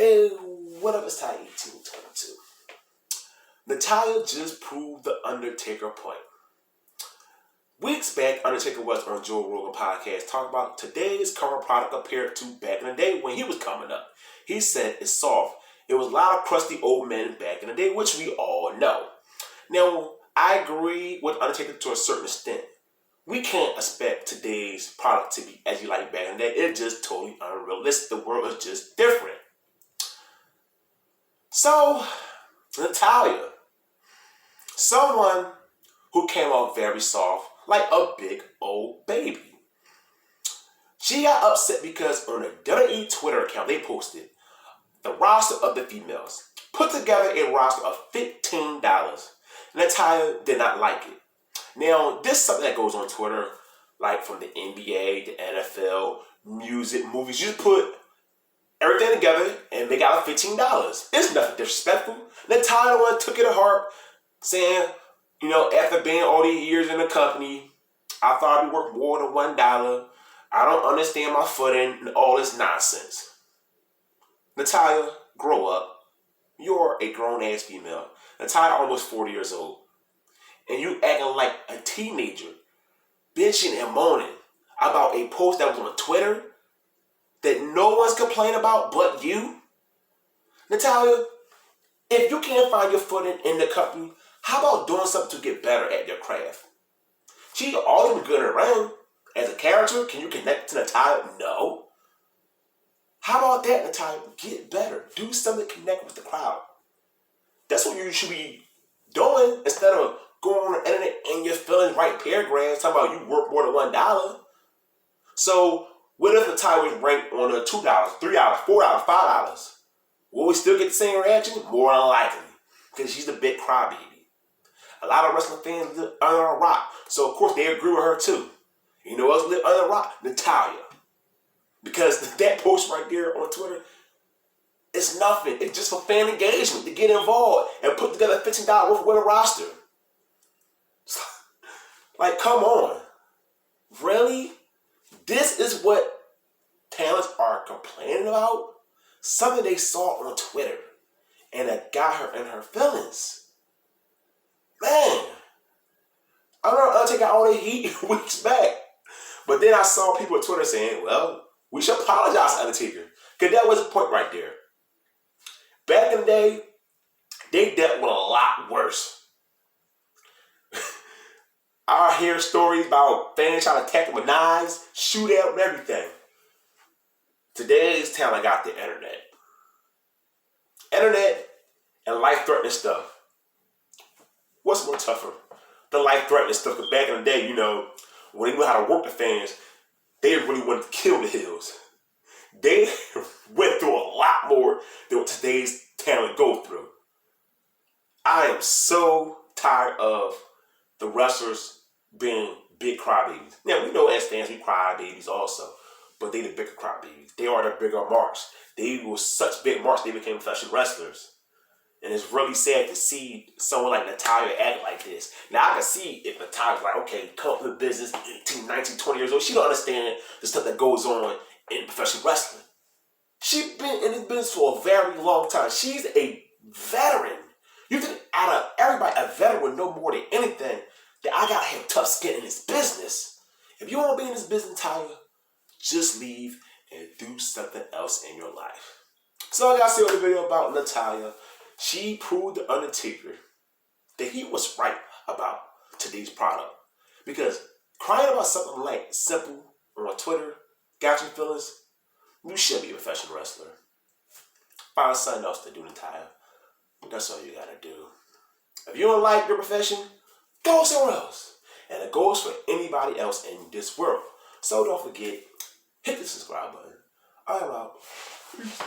Hey, what up? It's Ty 1822. Natalya just proved the Undertaker point. Weeks back, Undertaker was on Joe Rogan podcast talking about today's current product compared to back in the day when he was coming up. He said it's soft. It was a lot of crusty old men back in the day, which we all know. Now, I agree with Undertaker to a certain extent. We can't expect today's product to be as you like back in the day. It's just totally unrealistic. The world is just different. So, Natalya, someone who came out very soft, like a big old baby. She got upset because on a WWE Twitter account, they posted the roster of the females. Put together a roster of $15. Natalya did not like it. Now, this is something that goes on Twitter, like from the NBA, the NFL, music, movies. You just put everything together and make out $15. It's nothing disrespectful. Natalya one took it to heart, saying, after being all these years in the company, I thought I'd be worth more than $1. I don't understand my footing and all this nonsense. Natalya, grow up. You're a grown-ass female. Natalya almost 40 years old. And you acting like a teenager, bitching and moaning about a post that was on Twitter that no one's complaining about but you? Natalya, if you can't find your footing in the company, how about doing something to get better at your craft? She always been good around. As a character, can you connect to Natalya? No. How about that, Natalya? Get better. Do something to connect with the crowd. That's what you should be doing instead of going on the internet and your feelings, write paragraphs talking about you worth more than $1. So, what if Natalya was ranked on a $2, $3, $4, $5? Will we still get the same reaction? More unlikely, because she's a big crybaby. A lot of wrestling fans live under a rock, so of course they agree with her too. You know who else live under a rock? Natalya. Because that post right there on Twitter is nothing. It's just for fan engagement, to get involved and put together $15 worth of winning roster. Like, come on. Really? This is what talents are complaining about? Something they saw on Twitter and that got her in her feelings. Man, I don't know, Undertaker all the heat weeks back. But then I saw people on Twitter saying, well, we should apologize to Undertaker. Because that was the point right there. Back in the day, they dealt with a lot worse. I hear stories about fans trying to attack them with knives, shoot at them, and everything. Today's talent got the internet. Internet and life-threatening stuff. What's more tougher? The life-threatening stuff. Because back in the day, when they knew how to work the fans, they really wanted to kill the Hills. They went through a lot more than what today's talent go through. I am so tired of the wrestlers being big crybabies. Now, we know as fans, we crybabies also. But they the bigger crybabies. They are the bigger marks. They were such big marks, they became professional wrestlers. And it's really sad to see someone like Natalya act like this. Now, I can see if Natalya's like, okay, come up with business, 18, 19, 20 years old. She don't understand the stuff that goes on in professional wrestling. She's been in this business for a very long time. She's a veteran. You think out of everybody, a veteran would know more than anything that I gotta have tough skin in this business. If you want to be in this business, Natalya, just leave and do something else in your life. So I gotta say on the video about Natalya. She proved the Undertaker that he was right about today's product. Because crying about something like simple on Twitter got your feelings, you should be a professional wrestler. Find something else to do, Natalya. That's all you gotta do. If you don't like your profession, go somewhere else. And it goes for anybody else in this world. So don't forget, hit the subscribe button. I'm out. Peace.